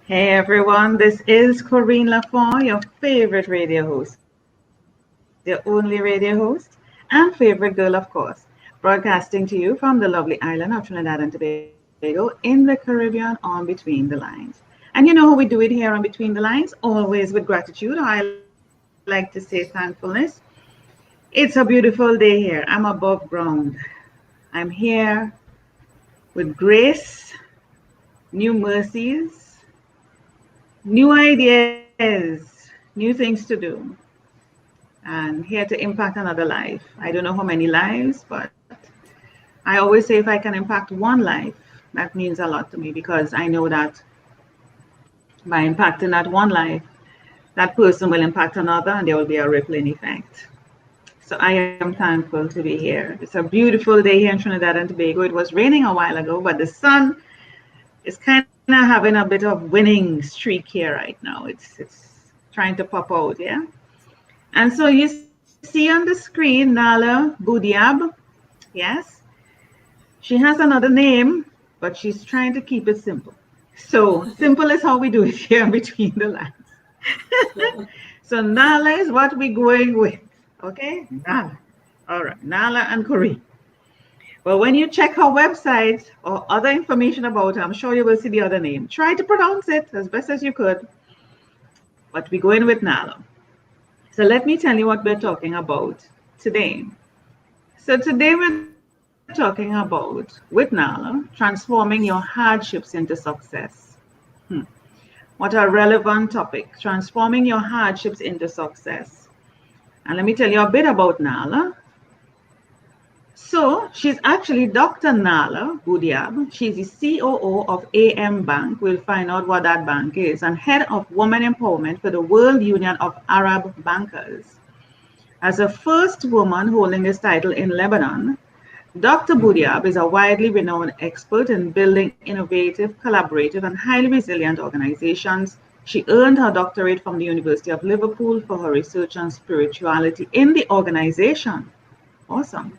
Hey everyone, this is Corine Lafont, your favorite radio host, your only radio host, and favorite girl, of course, broadcasting to you from the lovely island of Trinidad and Tobago in the Caribbean on Between the Lines. And you know how we do it here on Between the Lines? Always with gratitude, or I like to say thankfulness. It's a beautiful day here. I'm above ground. I'm here with grace, new mercies, new ideas, new things to do, and here to impact another life. I don't know how many lives, but I always say if I can impact one life, that means a lot to me because I know that by impacting that one life, that person will impact another and there will be a rippling effect. So I am thankful to be here. It's a beautiful day here in Trinidad and Tobago. It was raining a while ago, but the sun is kind of having a bit of winning streak here right now. It's trying to pop out, yeah. And so you see on the screen Nahla Bou-Diab. Yes, she has another name, but she's trying to keep it simple. So simple is how we do it here between the lines. So Nahla is what we're going with. Okay, Nahla. All right, Nahla and Corine. Well, when you check her website or other information about her, I'm sure you will see the other name. Try to pronounce it as best as you could, but we go in with Nahla. So let me tell you what we're talking about today. So today we're talking about, with Nahla, transforming your hardships into success. What a relevant topic, transforming your hardships into success. And let me tell you a bit about Nahla. So she's actually Dr. Nahla Bou-Diab. She's the COO of AM Bank. We'll find out what that bank is, and head of women empowerment for the World Union of Arab Bankers. As the first woman holding this title in Lebanon, Dr. Bou-Diab is a widely renowned expert in building innovative, collaborative, and highly resilient organizations. She earned her doctorate from the University of Liverpool for her research on spirituality in the organization. Awesome.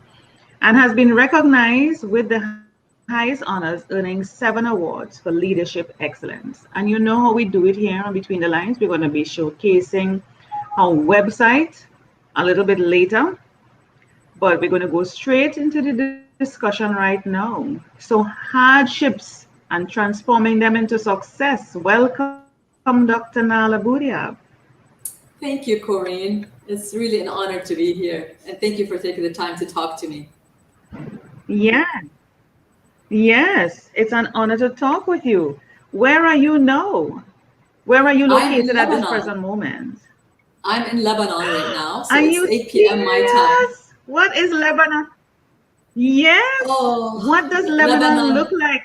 And has been recognized with the highest honors, earning 7 awards for leadership excellence. And you know how we do it here on Between the Lines. We're going to be showcasing our website a little bit later, but we're going to go straight into the discussion right now. So hardships and transforming them into success. Welcome, Dr. Nahla Bou-Diab. Thank you, Corine. It's really an honor to be here. And thank you for taking the time to talk to me. Yeah, yes, it's an honor to talk with you. Where are you now? Where are you I'm in located at this Lebanon. present moment? I'm in Lebanon right now, Are so it's you 8 p.m. my time. serious? What is Lebanon? Yes. Oh, What does Lebanon look Lebanon. like?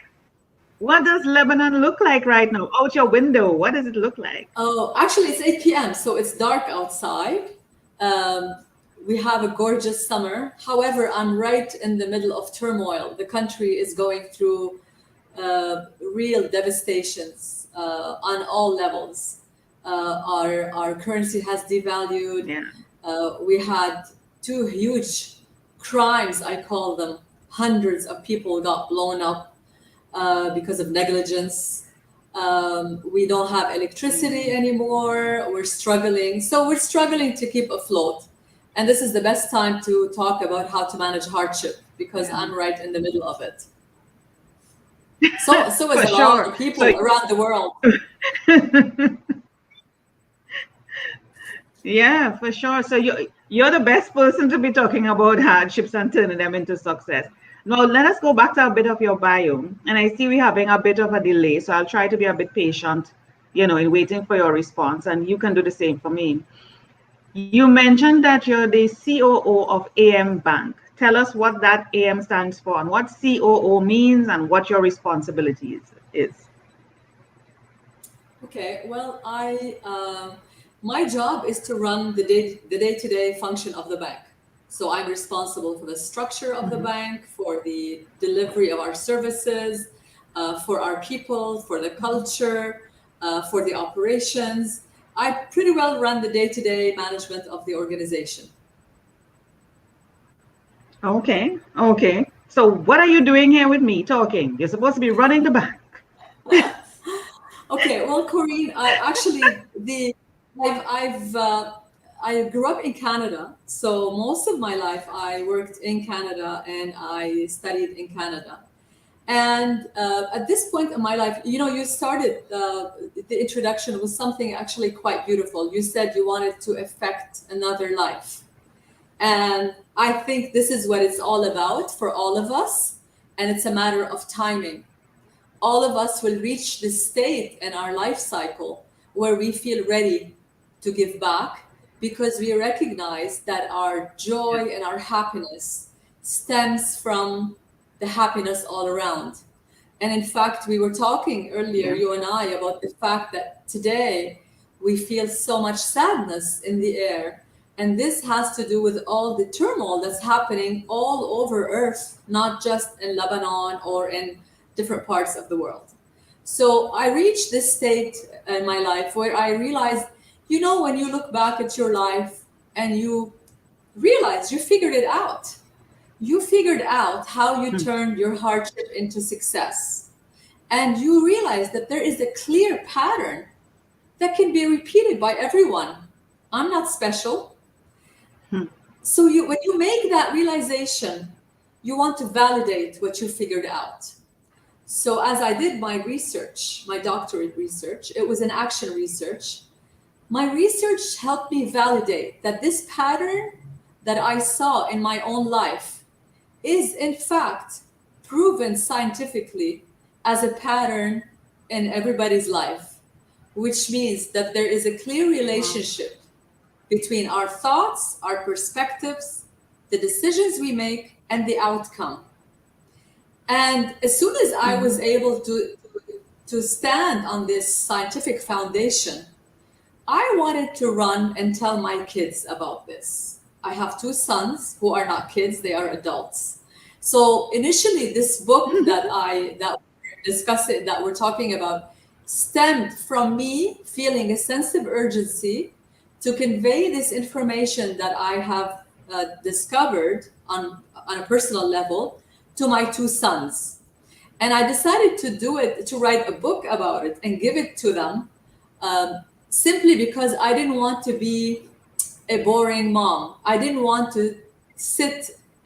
What does Lebanon look like right now? Out your window, what does it look like? Oh, actually, it's 8 p.m., so it's dark outside. Um, we have a gorgeous summer. However, I'm right in the middle of turmoil. The country is going through real devastations on all levels. Our currency has devalued. Yeah. We had two huge crimes, I call them. Hundreds of people got blown up because of negligence. We don't have electricity anymore. We're struggling. So we're struggling to keep afloat. And this is the best time to talk about how to manage hardship because Yeah. I'm right in the middle of it. So is For a lot sure. of So people around the world. yeah, for sure. So you're the best person to be talking about hardships and turning them into success. Now let us go back to a bit of your bio. And I see we're having a bit of a delay, so I'll try to be a bit patient, in waiting for your response, and you can do the same for me. You mentioned that you're the COO of AM Bank. Tell us what that AM stands for and what COO means and what your responsibilities is. Okay, well, my job is to run the day-to-day function of the bank. So I'm responsible for the structure of the Mhm. bank, for the delivery of our services, for our people, for the culture, for the operations. I pretty well run the day-to-day management of the organization. Okay, okay. So what are you doing here with me talking? You're supposed to be running the bank. Okay, well, Corine, I actually I grew up in Canada, so most of my life I worked in Canada and I studied in Canada. And at this point in my life, you know, you started the introduction was something actually quite beautiful. You said you wanted to affect another life. And I think this is what it's all about for all of us. And it's a matter of timing. All of us will reach this state in our life cycle where we feel ready to give back because we recognize that our joy and our happiness stems from the happiness all around. And in fact, we were talking earlier, Yeah. you and I, about the fact that today we feel so much sadness in the air. And this has to do with all the turmoil that's happening all over Earth, not just in Lebanon or in different parts of the world. So I reached this state in my life where I realized, you know, when you look back at your life and you realize you figured it out, you figured out how you Hmm. turned your hardship into success. And you realize that there is a clear pattern that can be repeated by everyone. I'm not special. Hmm. So when you make that realization, you want to validate what you figured out. So as I did my research, my doctorate research, it was an action research. My research helped me validate that this pattern that I saw in my own life is in fact proven scientifically as a pattern in everybody's life, which means that there is a clear Wow. relationship between our thoughts, our perspectives, the decisions we make, and the outcome. And as soon as I Hmm. was able to stand on this scientific foundation, I wanted to run and tell my kids about this. I have two sons who are not kids, they are adults. So initially this book that we're discussing, that we're talking about, stemmed from me feeling a sense of urgency to convey this information that I have discovered on a personal level to my two sons. And I decided to do it, to write a book about it and give it to them, simply because I didn't want to be a boring mom. I didn't want to sit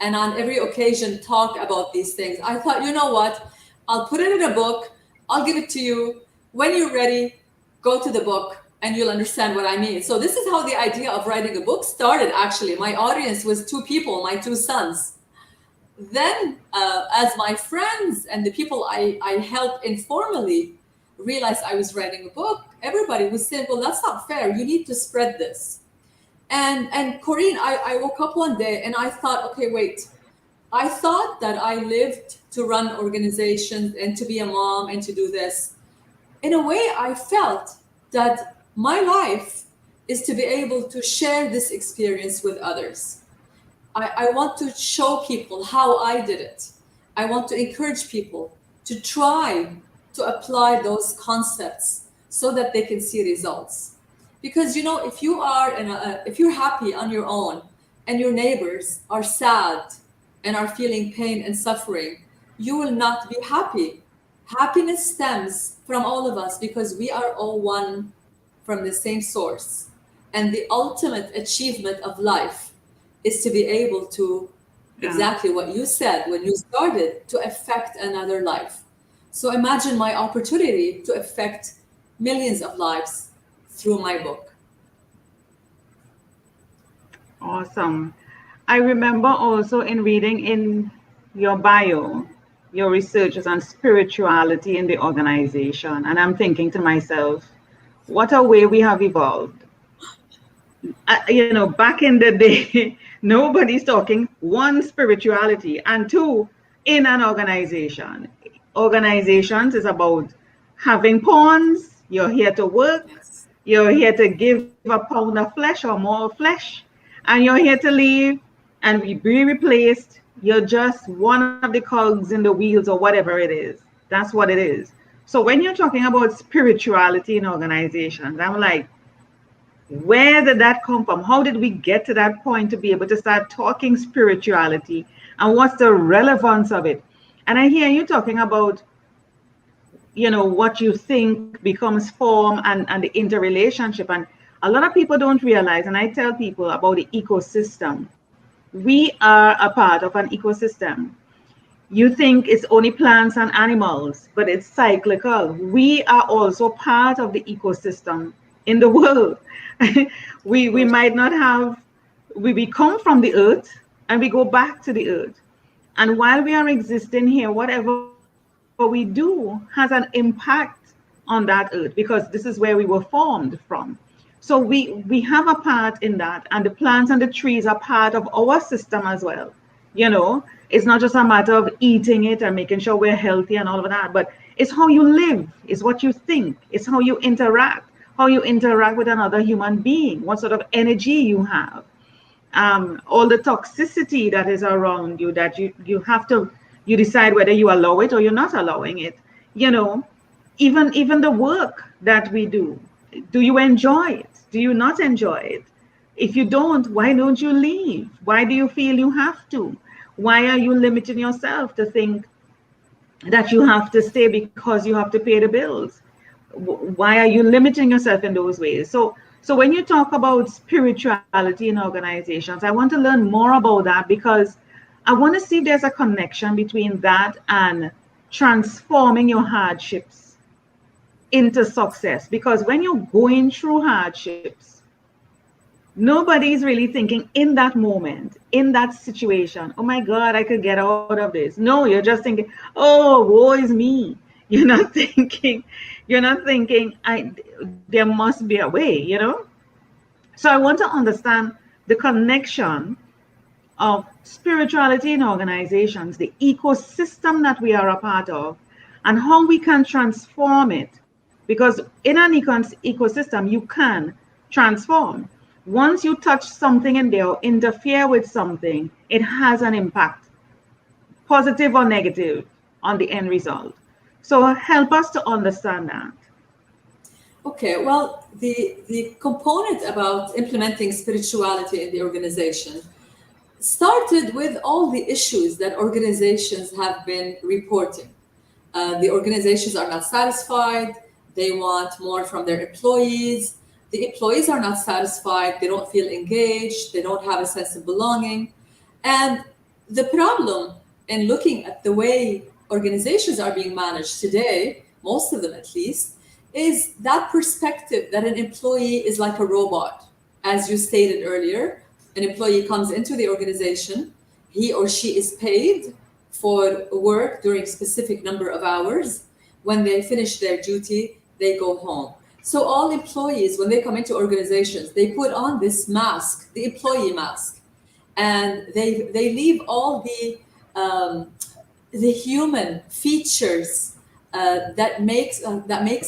and on every occasion talk about these things. I thought, you know what? I'll put it in a book. I'll give it to you. When you're ready, go to the book and you'll understand what I mean. So this is how the idea of writing a book started, actually. My audience was two people, my two sons. Then, as my friends and the people I helped informally realized I was writing a book, everybody was saying, well, that's not fair. You need to spread this. And Corine, I woke up one day and I thought, okay, wait. I thought that I lived to run organizations and to be a mom and to do this. In a way, I felt that my life is to be able to share this experience with others. I want to show people how I did it. I want to encourage people to try to apply those concepts so that they can see results. Because you know, if you are if you're happy on your own and your neighbors are sad and are feeling pain and suffering, you will not be happy. Happiness stems from all of us because we are all one from the same source. And the ultimate achievement of life is to be able to, Yeah. exactly what you said when you started, to affect another life. So imagine my opportunity to affect millions of lives through my book. Awesome. I remember also in reading in your bio, your research is on spirituality in the organization. And I'm thinking to myself, what a way we have evolved. Back in the day, nobody's talking one, spirituality, and two, in an organization. Organizations is about having pawns. You're here to work. Yes. You're here to give a pound of flesh or more flesh, and you're here to leave and be replaced. You're just one of the cogs in the wheels or whatever it is. That's what it is. So when you're talking about spirituality in organizations, I'm like, where did that come from? How did we get to that point to be able to start talking spirituality, and what's the relevance of it? And I hear you talking about what you think becomes form, and the interrelationship. And a lot of people don't realize, and I tell people about the ecosystem. We are a part of an ecosystem. You think it's only plants and animals, but it's cyclical. We are also part of the ecosystem in the world. We might not have, we come from the earth and we go back to the earth. And while we are existing here, whatever we do has an impact on that earth, because this is where we were formed from. So we have a part in that, and the plants and the trees are part of our system as well. It's not just a matter of eating it and making sure we're healthy and all of that, but it's how you live, it's what you think, it's how you interact with another human being, what sort of energy you have, all the toxicity that is around you, that you have to, you decide whether you allow it or you're not allowing it. you know even the work that we do you enjoy it? Do you not enjoy it? If you don't, why don't you leave? Why do you feel you have to? Why are you limiting yourself to think that you have to stay because you have to pay the bills? Why are you limiting yourself in those ways? So when you talk about spirituality in organizations, I want to learn more about that, because I want to see if there's a connection between that and transforming your hardships into success. Because when you're going through hardships, nobody's really thinking in that moment, in that situation, oh my God, I could get out of this. No, you're just thinking, oh, woe is me. You're not thinking there must be a way. So I want to understand the connection of spirituality in organizations, the ecosystem that we are a part of, and how we can transform it. Because in an ecosystem, you can transform. Once you touch something in there or interfere with something, it has an impact, positive or negative, on the end result. So help us to understand that. Okay, well, the component about implementing spirituality in the organization started with all the issues that organizations have been reporting. The organizations are not satisfied, they want more from their employees. The employees are not satisfied, they don't feel engaged, they don't have a sense of belonging. And the problem in looking at the way organizations are being managed today, most of them at least, is that perspective that an employee is like a robot. As you stated earlier, an employee comes into the organization, he or she is paid for work during a specific number of hours. When they finish their duty, they go home. So all employees, when they come into organizations, they put on this mask, the employee mask, and they leave all the human features that makes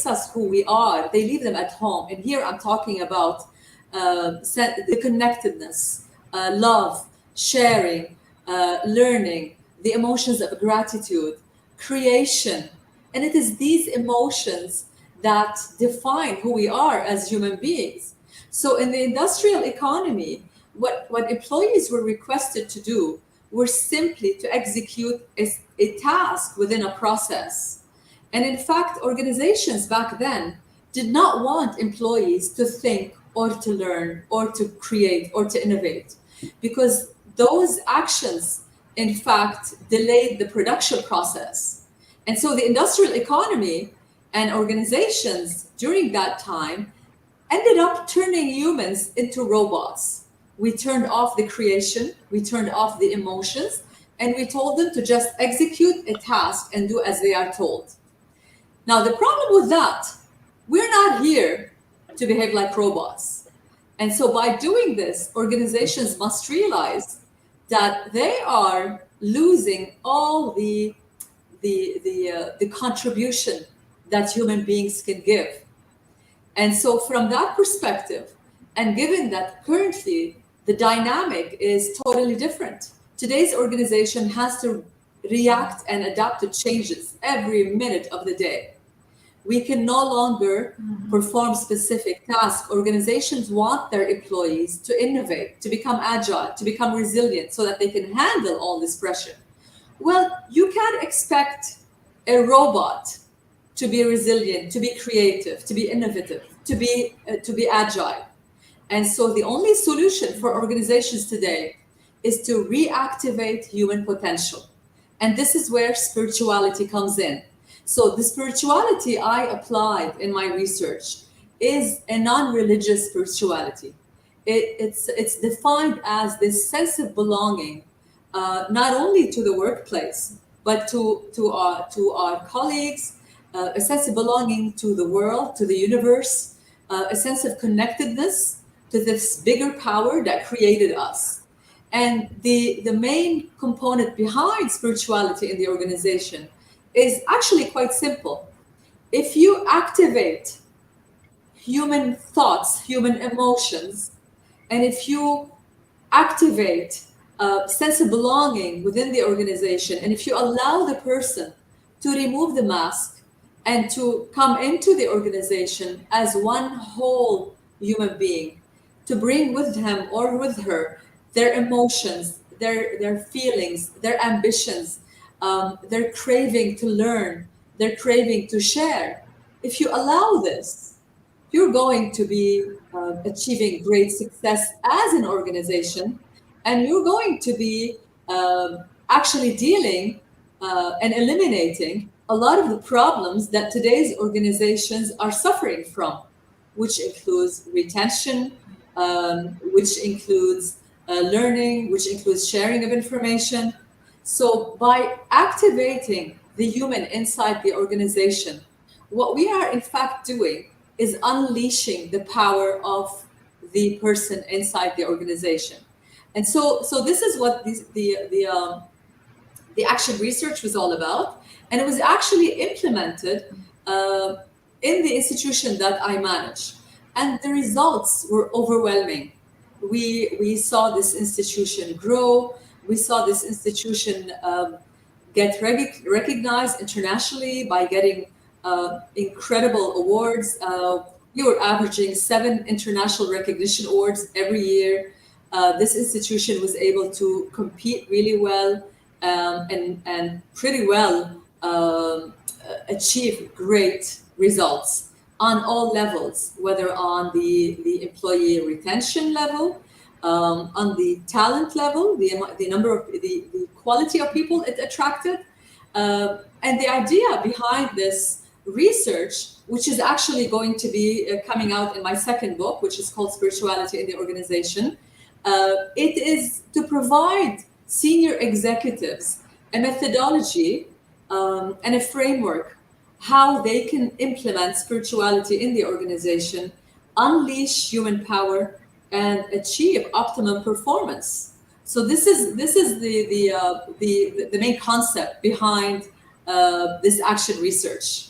us who we are. They leave them at home. And here I'm talking about the connectedness, love, sharing, learning, the emotions of gratitude, creation. And it is these emotions that define who we are as human beings. So in the industrial economy, what employees were requested to do were simply to execute a task within a process. And in fact, organizations back then did not want employees to think or to learn or to create or to innovate, because those actions, in fact, delayed the production process. And so the industrial economy and organizations during that time ended up turning humans into robots. We turned off the creation, we turned off the emotions, and we told them to just execute a task and do as they are told. Now, the problem with that, we're not here to behave like robots. And so by doing this, organizations must realize that they are losing all the contribution that human beings can give. And so from that perspective, and given that currently the dynamic is totally different, today's organization has to react and adapt to changes every minute of the day. We can no longer perform specific tasks. Organizations want their employees to innovate, to become agile, to become resilient so that they can handle all this pressure. Well, you can't expect a robot to be resilient, to be creative, to be innovative, to be agile. And so the only solution for organizations today is to reactivate human potential. And this is where spirituality comes in. So the spirituality I applied in my research is a non-religious spirituality. It's defined as this sense of belonging, not only to the workplace, but to our colleagues, a sense of belonging to the world, to the universe, a sense of connectedness to this bigger power that created us. And the main component behind spirituality in the organization is actually quite simple. If you activate human thoughts, human emotions, and if you activate a sense of belonging within the organization, and if you allow the person to remove the mask and to come into the organization as one whole human being, to bring with him or with her their emotions, their feelings, their ambitions, their craving to learn, their craving to share. If you allow this, you're going to be achieving great success as an organization, and you're going to be actually dealing and eliminating a lot of the problems that today's organizations are suffering from, which includes retention, which includes learning, which includes sharing of information. So by activating the human inside the organization, what we are in fact doing is unleashing the power of the person inside the organization. And so this is what the action research was all about. And it was actually implemented in the institution that I manage. And the results were overwhelming. We saw this institution grow. We saw this institution get recognized internationally by getting incredible awards. We were averaging 7 international recognition awards every year. This institution was able to compete really well and pretty well achieve great results on all levels, whether on the employee retention level, on the talent level, the number of the quality of people it attracted, and the idea behind this research, which is actually going to be coming out in my second book, which is called Spirituality in the Organization. It is to provide senior executives a methodology and a framework how they can implement spirituality in the organization, unleash human power, and achieve optimum performance. So this is the main concept behind this action research.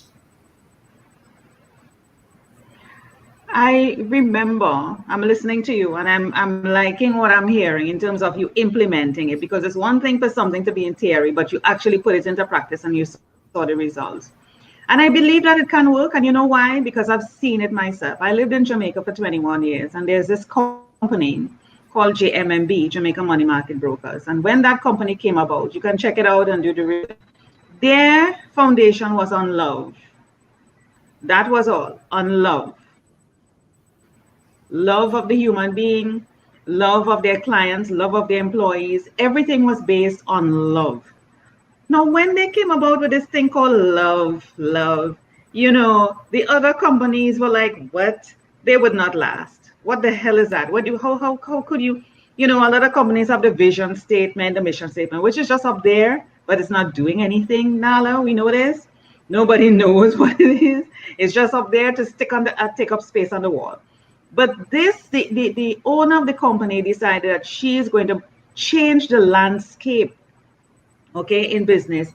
I remember I'm listening to you and I'm liking what I'm hearing in terms of you implementing it, because it's one thing for something to be in theory, but you actually put it into practice and you saw the results. And I believe that it can work. And you know why? Because I've seen it myself. I lived in Jamaica for 21 years, and there's this company called JMMB, Jamaica Money Market Brokers. And when that company came about, you can check it out and do the research. Their foundation was on love. That was all, on love. Love of the human being, love of their clients, love of their employees. Everything was based on love. Now, when they came about with this thing called love, the other companies were like, what? They would not last. What the hell is that? How could you, a lot of companies have the vision statement, the mission statement, which is just up there, but it's not doing anything, Nahla. We know this. Nobody knows what it is. It's just up there to take up space on the wall. But the owner of the company decided that she is going to change the landscape, okay, in business.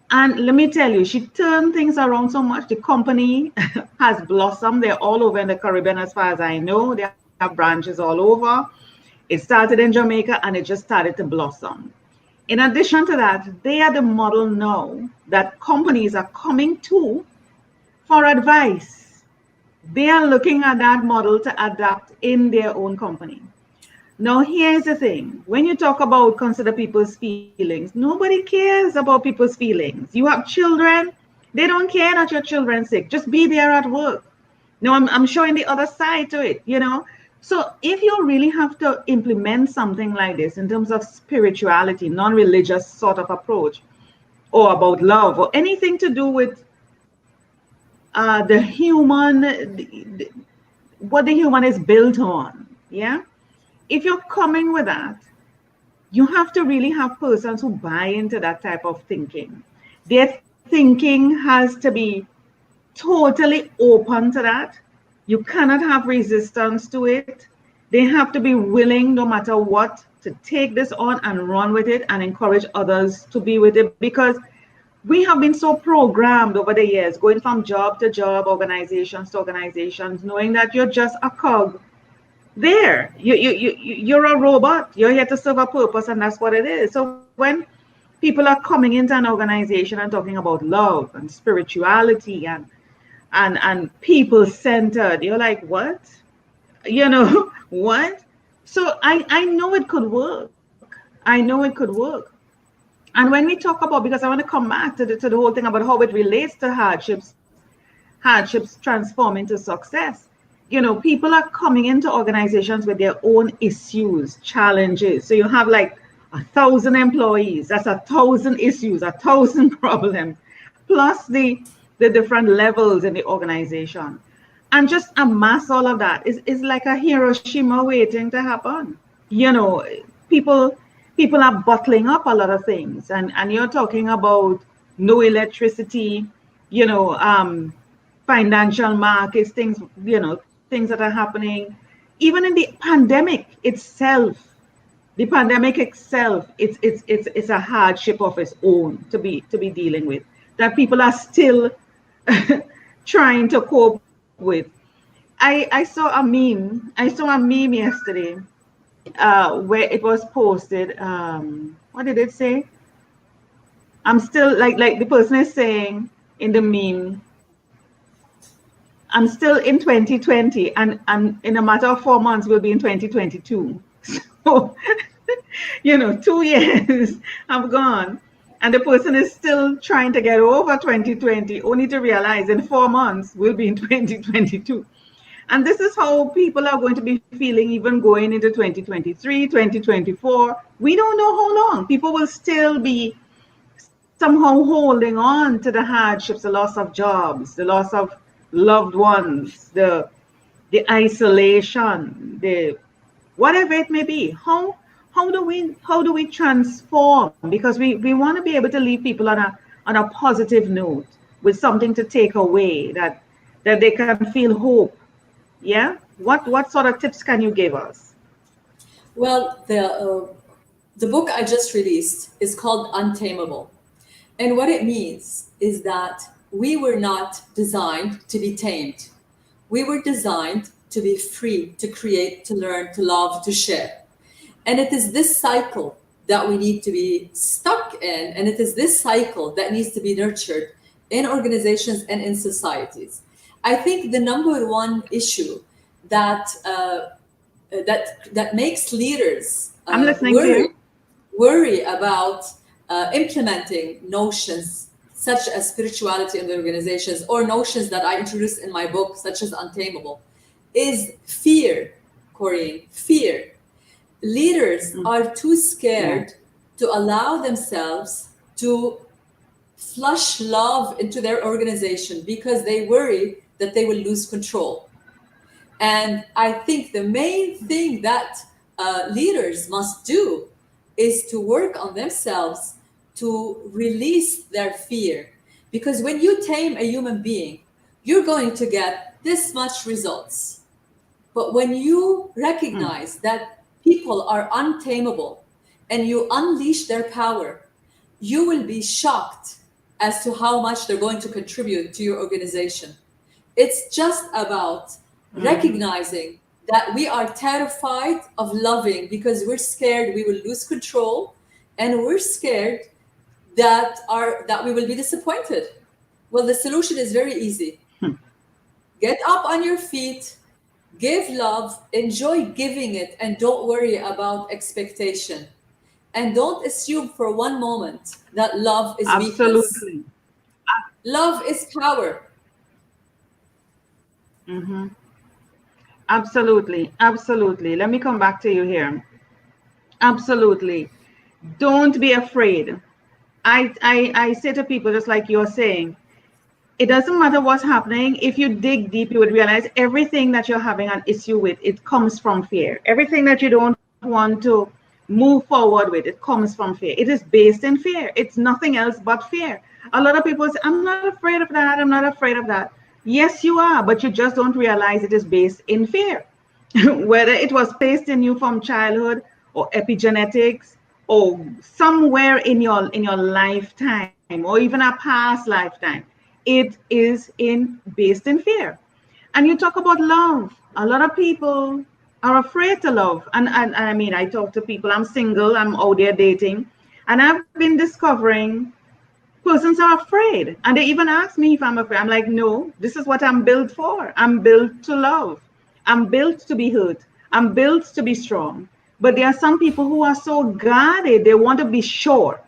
And let me tell you, she turned things around so much. The company has blossomed. They're all over in the Caribbean, as far as I know. They have branches all over. It started in Jamaica and it just started to blossom. In addition to that, they are the model now that companies are coming to for advice. They are looking at that model to adapt in their own company. Now, here's the thing. When you talk about consider people's feelings, nobody cares about people's feelings. You have children, They don't care that your children's sick. Just be there at work. No, I'm showing the other side to it, you know. So if you really have to implement something like this in terms of spirituality, non-religious sort of approach, or about love, or anything to do with the human, what the human is built on, yeah. If you're coming with that, you have to really have persons who buy into that type of thinking. Their thinking has to be totally open to that. You cannot have resistance to it. They have to be willing, no matter what, to take this on and run with it and encourage others to be with it, because we have been so programmed over the years, going from job to job, organizations to organizations, knowing that you're just a cog there. You're a robot. You're here to serve a purpose, and that's what it is. So when people are coming into an organization and talking about love and spirituality and people centered, you're like, what? You know, what? So I know it could work. I know it could work. And when we talk about, because I want to come back to the whole thing about how it relates to hardships transform into success. You know, people are coming into organizations with their own issues, challenges. So you have like 1,000 employees. That's 1,000 issues, 1,000 problems, plus the different levels in the organization. And just amass all of that is like a Hiroshima waiting to happen. You know, people people are bottling up a lot of things, and you're talking about no electricity, you know, financial markets, things, you know, things that are happening even in the pandemic itself, it's a hardship of its own to be dealing with, that people are still trying to cope with. I saw a meme yesterday, where it was posted. What did it say? I'm still like the person is saying in the meme, I'm still in 2020, and in a matter of 4 months we'll be in 2022. So, you know, 2 years have gone, and the person is still trying to get over 2020, only to realize in 4 months we'll be in 2022. And this is how people are going to be feeling even going into 2023, 2024. We don't know how long. People will still be somehow holding on to the hardships, the loss of jobs, the loss of loved ones, the isolation, the whatever it may be. How do we transform? Because we want to be able to leave people on a positive note, with something to take away, that they can feel hope. Yeah. What sort of tips can you give us? Well, the book I just released is called Untamable. And what it means is that we were not designed to be tamed. We were designed to be free, to create, to learn, to love, to share. And it is this cycle that we need to be stuck in. And it is this cycle that needs to be nurtured in organizations and in societies. I think the number one issue that that makes leaders I'm listening to you. worry about implementing notions such as spirituality in the organizations, or notions that I introduced in my book, such as Untamable, is fear, Corine, fear. Leaders are too scared to allow themselves to flush love into their organization because they worry that they will lose control. And I think the main thing that leaders must do is to work on themselves to release their fear. Because when you tame a human being, you're going to get this much results. But when you recognize that people are untamable and you unleash their power, you will be shocked as to how much they're going to contribute to your organization. It's just about recognizing that we are terrified of loving because we're scared we will lose control, and we're scared that we will be disappointed. Well, the solution is very easy. Get up on your feet, give love, enjoy giving it, and don't worry about expectation. And don't assume for one moment that love is weakness. Absolutely. Love is power. Hmm. Absolutely. Absolutely. Let me come back to you here. Absolutely. Don't be afraid. I say to people, just like you're saying, it doesn't matter what's happening. If you dig deep, you would realize everything that you're having an issue with, it comes from fear. Everything that you don't want to move forward with, it comes from fear. It is based in fear. It's nothing else but fear. A lot of people say, I'm not afraid of that. I'm not afraid of that. Yes, you are, but you just don't realize it is based in fear. Whether it was placed in you from childhood or epigenetics or somewhere in your lifetime or even a past lifetime, it is in based in fear. And you talk about love. A lot of people are afraid to love. And I mean, I talk to people, I'm single, I'm out there dating, and I've been discovering persons are afraid. And they even ask me if I'm afraid. I'm like, no, this is what I'm built for. I'm built to love. I'm built to be hurt. I'm built to be strong. But there are some people who are so guarded, they want to be sure,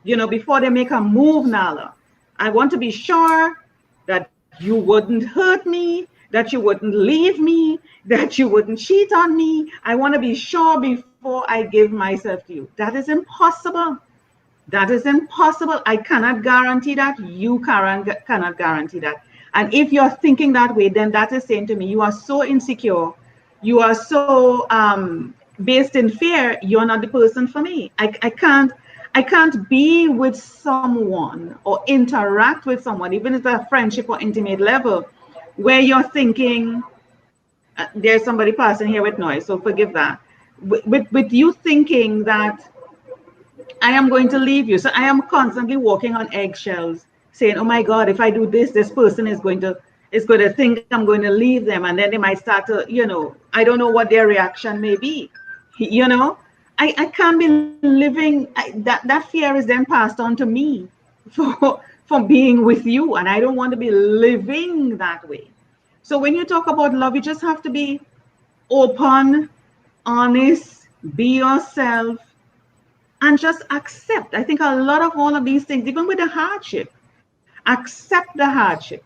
before they make a move, Nala. I want to be sure that you wouldn't hurt me, that you wouldn't leave me, that you wouldn't cheat on me. I want to be sure before I give myself to you. That is impossible. That is impossible. I cannot guarantee that. You cannot guarantee that. And if you're thinking that way, then that is saying to me, you are so insecure. You are so based in fear. You're not the person for me. I can't be with someone or interact with someone, even if it's a friendship or intimate level, where you're thinking, there's somebody passing here with noise, so forgive that. With you thinking that I am going to leave you. So I am constantly walking on eggshells, saying, "Oh my God, if I do this, this person is going to think I'm going to leave them, and then they might start to, I don't know what their reaction may be, you know. I can't be living that fear is then passed on to me for being with you, and I don't want to be living that way. So when you talk about love, you just have to be open, honest, be yourself, and just accept. I think a lot of all of these things, even with the hardship, accept the hardship,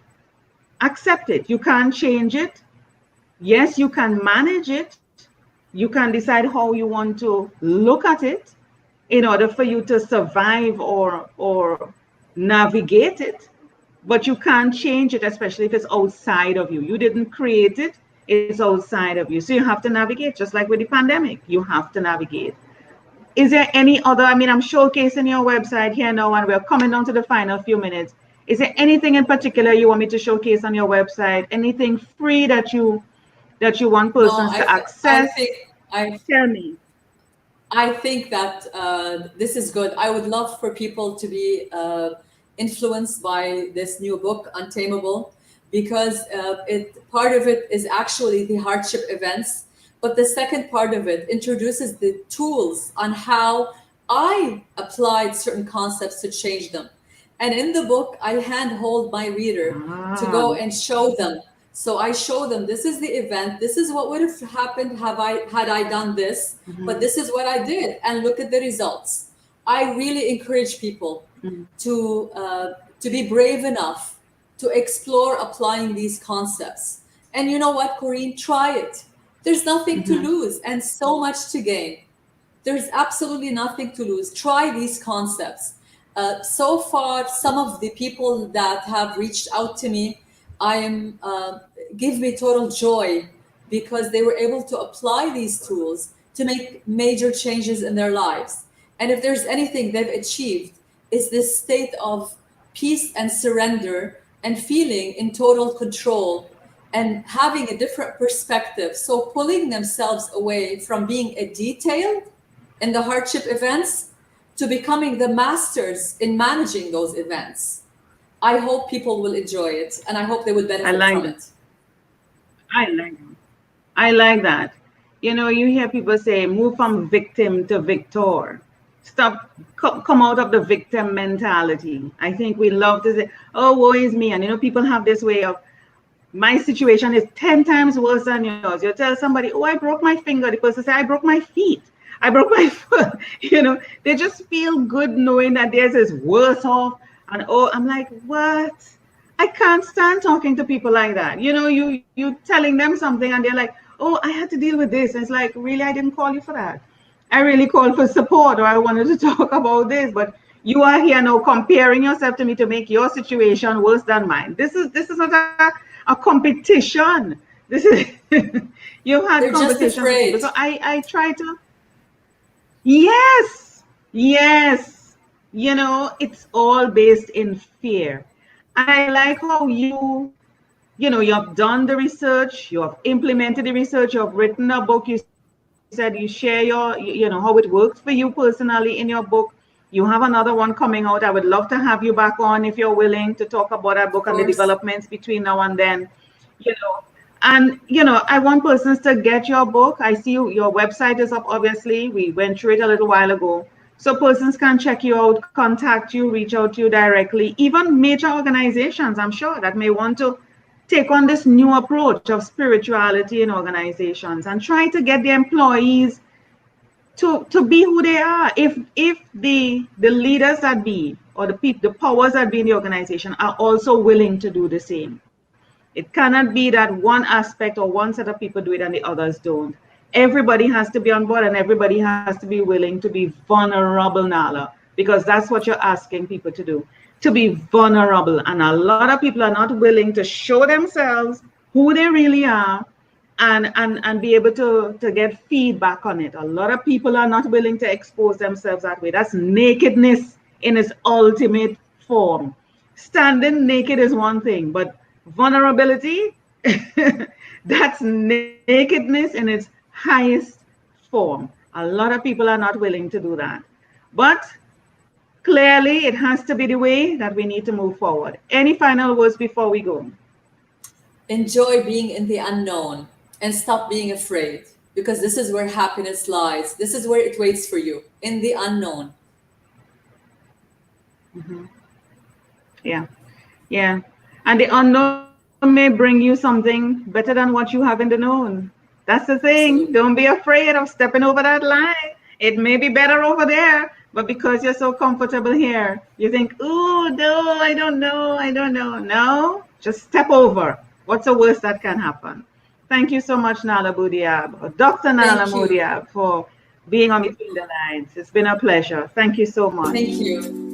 accept it. You can't change it. Yes, you can manage it. You can decide how you want to look at it in order for you to survive or navigate it. But you can't change it, especially if it's outside of you. You didn't create it, it's outside of you. So you have to navigate, just like with the pandemic. You have to navigate. Is there any other? I mean, I'm showcasing your website here now, and we're coming down to the final few minutes. Is there anything in particular you want me to showcase on your website? Anything free that you want No, persons to I access? think I Tell me. I think that this is good. I would love for people to be influenced by this new book, Untamable, because it part of it is actually the hardship events, but the second part of it introduces the tools on how I applied certain concepts to change them. And in the book, I handhold my reader to Ah. go and show them. So I show them this is the event, this is what would have happened have I had I done this, but Mhm, this is what I did, and look at the results. I really encourage people mhm, to be brave enough to explore applying these concepts. And you know what, Corine, try it. There's nothing to mhm, lose and so much to gain. There's absolutely nothing to lose. Try these concepts. So far, some of the people that have reached out to me, I am give me total joy because they were able to apply these tools to make major changes in their lives. And if there's anything they've achieved, is this state of peace and surrender and feeling in total control and having a different perspective. So pulling themselves away from being a detail in the hardship events to becoming the masters in managing those events. I hope people will enjoy it and I hope they will I benefit like from that. it. I like that. I like that. You hear people say, move from victim to victor. Stop, come out of the victim mentality. I think we love to say, oh, woe is me. And, people have this way of, my situation is 10 times worse than yours. You tell somebody, oh, I broke my finger. The person say, I broke my feet. I broke my foot. They just feel good knowing that theirs is worse off. And oh, I'm like, what? I can't stand talking to people like that. You telling them something and they're like, "Oh, I had to deal with this." And it's like, really, I didn't call you for that. I really called for support, or I wanted to talk about this, but you are here now comparing yourself to me to make your situation worse than mine. This is not a competition. This is you've had They're just conversations with people, so afraid. I try to. Yes, yes. It's all based in fear. And I like how you've done the research, you have implemented the research, you have written a book. You said you share how it works for you personally in your book. You have another one coming out. I would love to have you back on if you're willing to talk about that book and the Of course. developments between now and then. You know, I want persons to get your book. I see your website is up, obviously. We went through it a little while ago. So persons can check you out, contact you, reach out to you directly. Even major organizations, I'm sure, that may want to take on this new approach of spirituality in organizations and try to get the employees to be who they are. If the leaders that be, or the powers that be in the organization, are also willing to do the same. It cannot be that one aspect or one set of people do it and the others don't. Everybody has to be on board, and everybody has to be willing to be vulnerable, Nala, because that's what you're asking people to do, to be vulnerable. And a lot of people are not willing to show themselves who they really are, and be able to get feedback on it. A lot of people are not willing to expose themselves that way. That's nakedness in its ultimate form. Standing naked is one thing, but vulnerability, that's nakedness in its highest form. A lot of people are not willing to do that. But clearly, it has to be the way that we need to move forward. Any final words before we go? Enjoy being in the unknown and stop being afraid, because this is where happiness lies. This is where it waits for you, in the unknown. Mhm. Yeah, yeah. And the unknown may bring you something better than what you have in the known. That's the thing. Don't Absolutely. be afraid of stepping over that line. It may be better over there, but because you're so comfortable here, you think, "Oh, no, I don't know. I don't know." No, just step over. What's the worst that can happen? Thank you so much, Nahla Bou-Diab, or Dr. Nahla Thank you. Bou-Diab, for being on Between the Lines. It's been a pleasure. Thank you so Thank much. you.